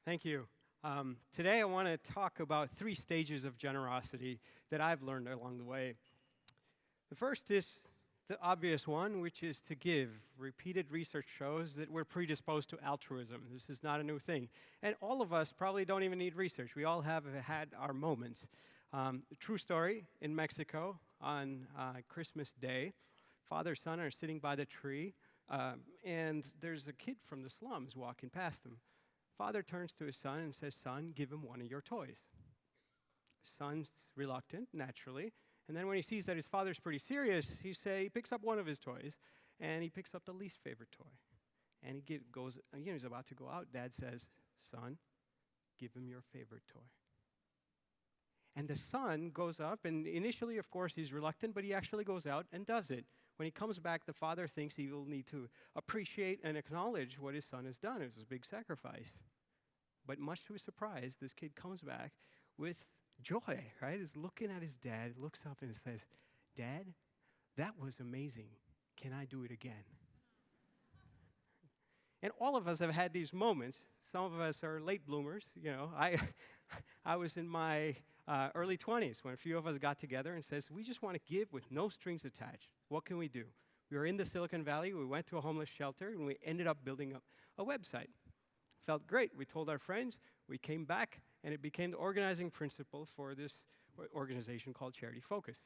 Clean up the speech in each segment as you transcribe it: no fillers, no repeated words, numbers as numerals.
Thank you. Today I want to talk about 3 stages of generosity that I've learned along the way. The first is the obvious one, which is to give. Repeated research shows that we're predisposed to altruism. This is not a new thing. And all of us probably don't even need research. We all have had our moments. True story, in Mexico on Christmas Day, father and son are sitting by the tree, and there's a kid from the slums walking past them. Father turns to his son and says, "Son, give him one of your toys." Son's reluctant, naturally. And then when he sees that his father's pretty serious, he picks up one of his toys, and he picks up the least favorite toy. And he's about to go out. Dad says, "Son, give him your favorite toy." And the son goes up, and initially, of course, he's reluctant, but he actually goes out and does it. When he comes back, the father thinks he will need to appreciate and acknowledge what his son has done. It was a big sacrifice. But much to his surprise, this kid comes back with joy, right? He's looking at his dad, looks up and says, "Dad, that was amazing. Can I do it again?" And all of us have had these moments. Some of us are late bloomers. I was in my early 20s when a few of us got together and says, "We just want to give with no strings attached. What can we do?" We were in the Silicon Valley. We went to a homeless shelter, and we ended up building up a website. Felt great. We told our friends. We came back, and it became the organizing principle for this organization called Charity Focus.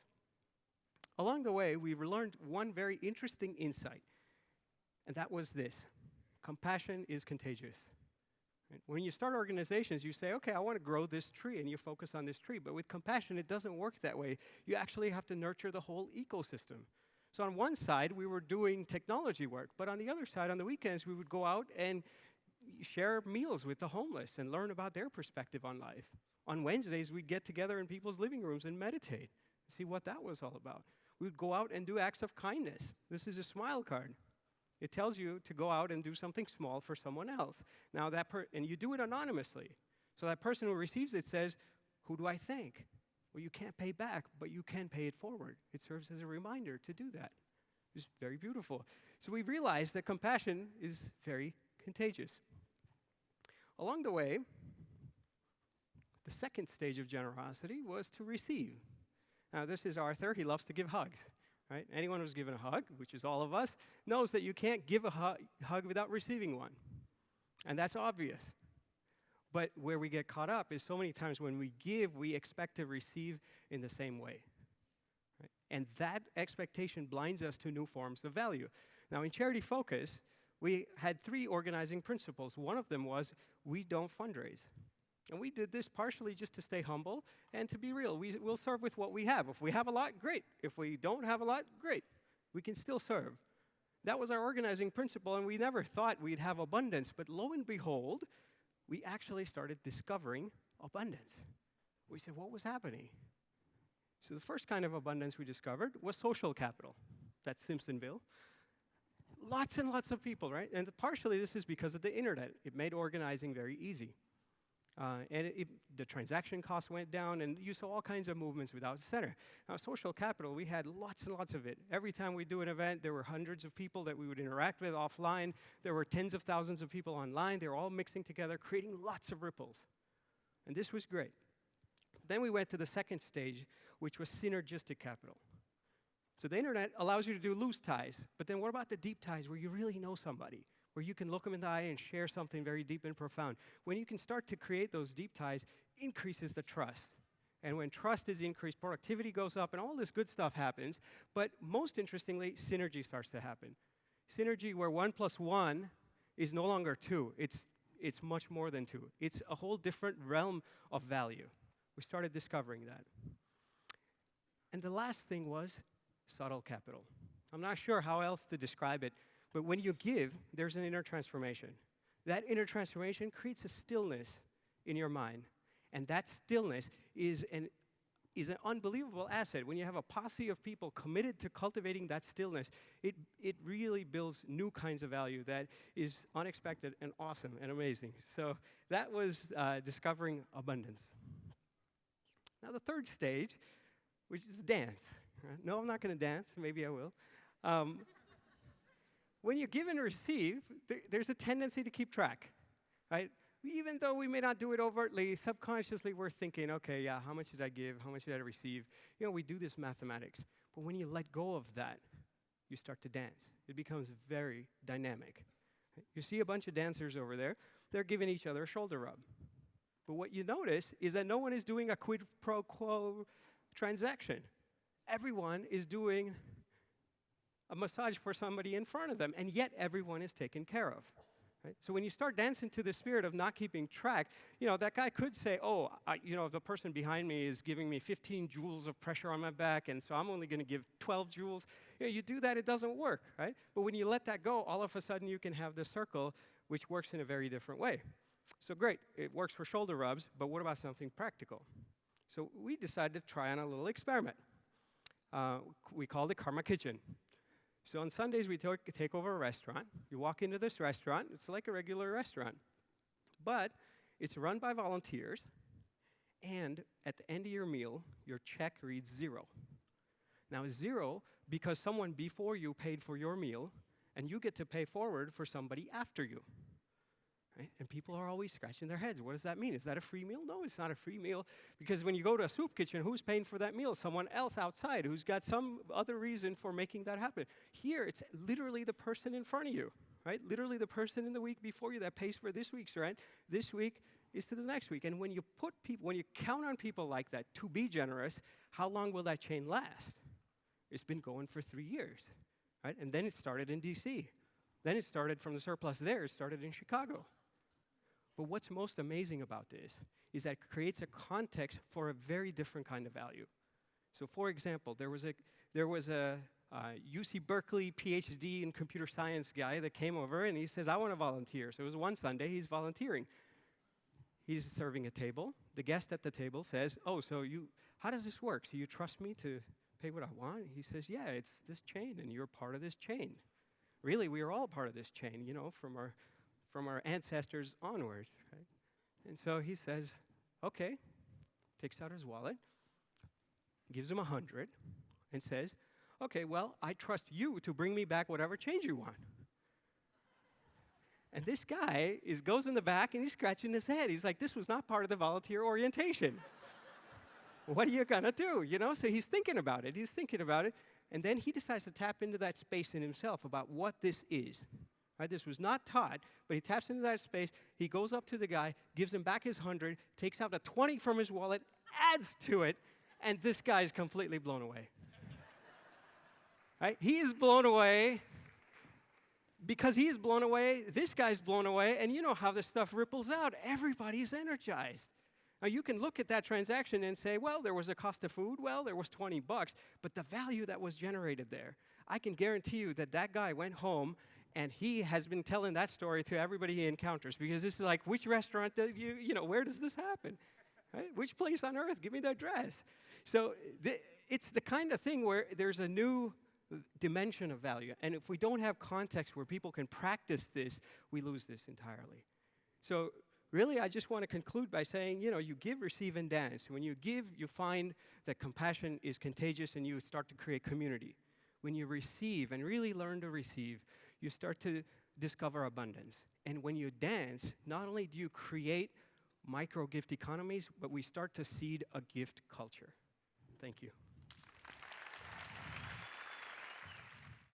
Along the way, we learned one very interesting insight, and that was this: compassion is contagious. Right? When you start organizations, you say, "Okay, I want to grow this tree," and you focus on this tree. But with compassion, it doesn't work that way. You actually have to nurture the whole ecosystem. So on one side, we were doing technology work, but on the other side, on the weekends, we would go out and share meals with the homeless and learn about their perspective on life. On Wednesdays, we'd get together in people's living rooms and meditate, see what that was all about. We would go out and do acts of kindness. This is a smile card. It tells you to go out and do something small for someone else. Now and you do it anonymously. So that person who receives it says, "Who do I thank?" Well, you can't pay back, but you can pay it forward. It serves as a reminder to do that. It's very beautiful. So we realized that compassion is very contagious. Along the way, the second stage of generosity was to receive. Now, this is Arthur. He loves to give hugs. Right? Anyone who's given a hug, which is all of us, knows that you can't give a hug without receiving one. And that's obvious. But where we get caught up is so many times when we give, we expect to receive in the same way. Right? And that expectation blinds us to new forms of value. Now, in Charity Focus, we had 3 organizing principles. One of them was we don't fundraise. And we did this partially just to stay humble and to be real. We'll serve with what we have. If we have a lot, great. If we don't have a lot, great. We can still serve. That was our organizing principle, and we never thought we'd have abundance. But lo and behold, we actually started discovering abundance. We said, what was happening? So the first kind of abundance we discovered was social capital. That's Simpsonville. Lots and lots of people, right? And partially this is because of the internet. It made organizing very easy. The transaction costs went down, and you saw all kinds of movements without a center. Now, social capital, we had lots and lots of it. Every time we do an event, there were hundreds of people that we would interact with offline. There were tens of thousands of people online. They were all mixing together, creating lots of ripples. And this was great. Then we went to the second stage, which was synergistic capital. So the internet allows you to do loose ties, but then what about the deep ties where you really know somebody? Where you can look them in the eye and share something very deep and profound. When you can start to create those deep ties, increases the trust. And when trust is increased, productivity goes up, and all this good stuff happens. But most interestingly, synergy starts to happen. Synergy where 1 + 1 is no longer 2. It's much more than 2. It's a whole different realm of value. We started discovering that. And the last thing was subtle capital. I'm not sure how else to describe it. But when you give, there's an inner transformation. That inner transformation creates a stillness in your mind. And that stillness is an unbelievable asset. When you have a posse of people committed to cultivating that stillness, it really builds new kinds of value that is unexpected and awesome and amazing. So that was discovering abundance. Now the third stage, which is dance. Right? No, I'm not going to dance. Maybe I will. When you give and receive, there's a tendency to keep track, right? Even though we may not do it overtly, subconsciously we're thinking, okay, yeah, how much did I give? How much did I receive? You know, we do this mathematics. But when you let go of that, you start to dance. It becomes very dynamic. You see a bunch of dancers over there. They're giving each other a shoulder rub. But what you notice is that no one is doing a quid pro quo transaction. Everyone is doing a massage for somebody in front of them, and yet everyone is taken care of. Right? So when you start dancing to the spirit of not keeping track, you know, that guy could say, oh, you know, the person behind me is giving me 15 joules of pressure on my back, and so I'm only going to give 12 joules. You know, you do that, it doesn't work, right? But when you let that go, all of a sudden you can have this circle, which works in a very different way. So great, it works for shoulder rubs, but what about something practical? So we decided to try on a little experiment. We called it Karma Kitchen. So on Sundays, we take over a restaurant. You walk into this restaurant. It's like a regular restaurant. But it's run by volunteers. And at the end of your meal, your check reads 0. Now, 0 because someone before you paid for your meal, and you get to pay forward for somebody after you. Right? And people are always scratching their heads. What does that mean? Is that a free meal? No, it's not a free meal. Because when you go to a soup kitchen, who's paying for that meal? Someone else outside who's got some other reason for making that happen. Here, it's literally the person in front of you, right? Literally the person in the week before you that pays for this week's rent. This week is to the next week. And when you count on people like that to be generous, how long will that chain last? It's been going for 3 years, right? And then it started in DC. Then it started from the surplus there. It started in Chicago. But what's most amazing about this is that it creates a context for a very different kind of value. So for example, there was a UC Berkeley PhD in computer science guy that came over and he says, I want to volunteer. So it was one Sunday, he's volunteering. He's serving a table. The guest at the table says, oh, so how does this work? So you trust me to pay what I want? He says, yeah, it's this chain and you're part of this chain. Really, we are all part of this chain, you know, from our ancestors onwards, right? And so he says, okay, takes out his wallet, gives him 100, and says, okay, well, I trust you to bring me back whatever change you want. And this guy goes in the back and he's scratching his head. He's like, this was not part of the volunteer orientation. What are you gonna do? You know, so he's thinking about it, and then he decides to tap into that space in himself about what this is. Right, this was not taught, but he taps into that space. He goes up to the guy, gives him back his 100, takes out a 20 from his wallet, adds to it, and this guy is completely blown away. Right? He is blown away. Because he's blown away, this guy's blown away, and you know how this stuff ripples out. Everybody's energized. Now, you can look at that transaction and say, well, there was a cost of food. Well, there was $20, but the value that was generated there, I can guarantee you that that guy went home and he has been telling that story to everybody he encounters, because this is like, which restaurant do you know, where does this happen? Right? Which place on earth? Give me the address. So it's the kind of thing where there's a new dimension of value. And if we don't have context where people can practice this, we lose this entirely. So really, I just want to conclude by saying, you know, you give, receive, and dance. When you give, you find that compassion is contagious and you start to create community. When you receive and really learn to receive, you start to discover abundance. And when you dance, not only do you create micro gift economies, but we start to seed a gift culture. Thank you.